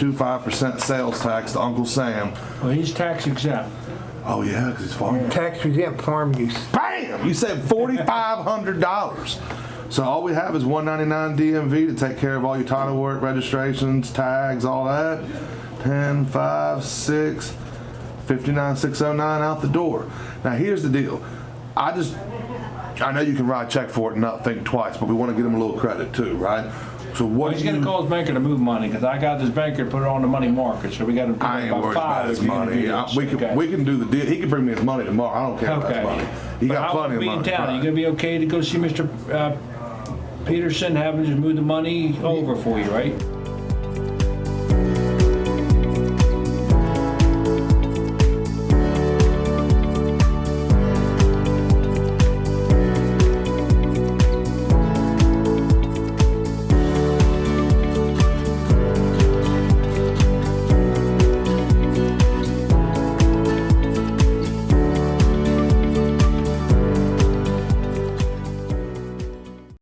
1.25% sales tax to Uncle Sam. Well, he's tax exempt. Oh yeah, because he's farming. Tax exempt farm use. Bam! You saved $4,500. So all we have is $199 DMV to take care of all your title work, registrations, tags, all that. 10, 5, 6, 59,609 out the door. Now here's the deal. I know you can write a check for it and not think twice, but we want to give him a little credit too, right? So what He's gonna call his banker to move money, because I got this banker to put it on the money market, so we got to do I ain't about worried five. about his if you're gonna money. do this. We can do the deal. He can bring me his money tomorrow. I don't care about his Okay. money. He But got how plenty will of it be in money. town? Are you gonna be okay to go see Mr. Peterson, have him just move the money over for you, right?